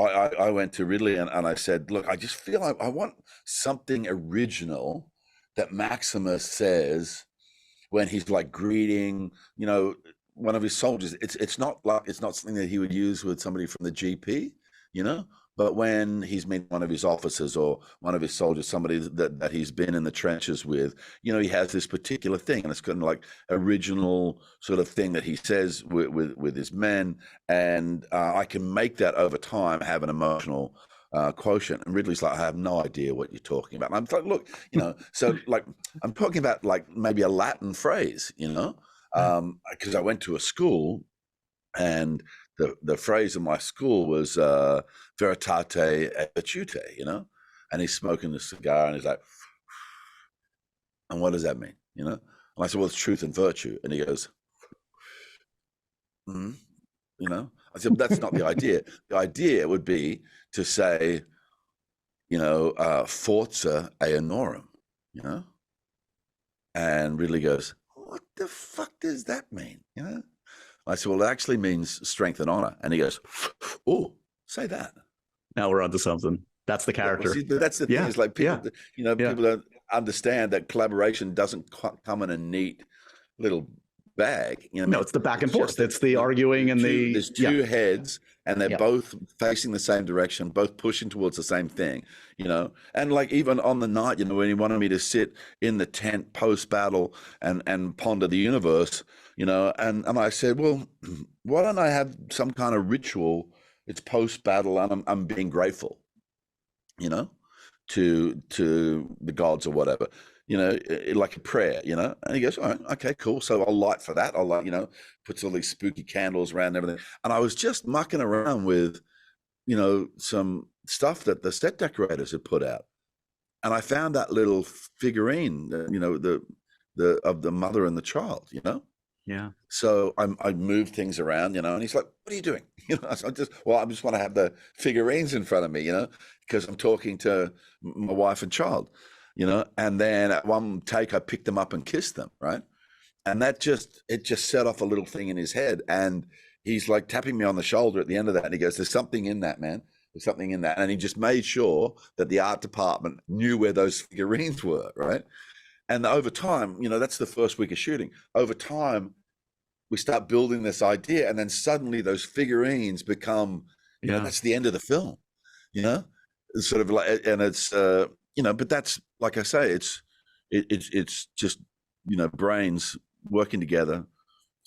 I went to Ridley and I said, look, I just feel I want something original that Maximus says when he's like greeting, one of his soldiers. It's not something that he would use with somebody from the GP, but when he's met one of his officers or one of his soldiers, somebody that he's been in the trenches with, he has this particular thing, and it's kind of like original sort of thing that he says with his men, and I can make that over time have an emotional quotient. And Ridley's like, I have no idea what you're talking about. And I'm like, look, so like I'm talking about like maybe a Latin phrase, because I went to a school, and the phrase in my school was veritate et virtute, and he's smoking the cigar and he's like, and what does that mean? And I said, well, it's truth and virtue. And he goes, I said, that's not the idea. The idea would be to say, forza eonorum, and Ridley goes, what the fuck does that mean? I said, well, it actually means strength and honor. And he goes, oh, say that. Now we're onto something. That's the character. Well, see, that's the thing. Is like people, people don't understand that collaboration doesn't come in a neat little bag. No, it's the back and forth. It's the arguing and there's two heads, and they're both facing the same direction, both pushing towards the same thing, and like even on the night, when he wanted me to sit in the tent post battle and ponder the universe, and I said, well, why don't I have some kind of ritual? It's post battle, and I'm being grateful, to the gods or whatever, like a prayer, and he goes, all right, okay, cool. So I'll light for that. I'll light, puts all these spooky candles around and everything. And I was just mucking around with, some stuff that the set decorators had put out. And I found that little figurine, the of the mother and the child, Yeah. So I moved things around, and he's like, what are you doing? I just want to have the figurines in front of me, because I'm talking to my wife and child, and then at one take, I picked them up and kissed them. Right. And it just set off a little thing in his head. And he's like tapping me on the shoulder at the end of that. And he goes, there's something in that, man. There's something in that. And he just made sure that the art department knew where those figurines were. Right. And over time, that's the first week of shooting. Over time, we start building this idea, and then suddenly those figurines become, that's the end of the film, It's sort of like, and it's, but that's, like I say, it's just, brains working together,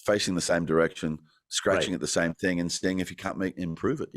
facing the same direction, scratching at the same thing, and seeing if you can't improve it,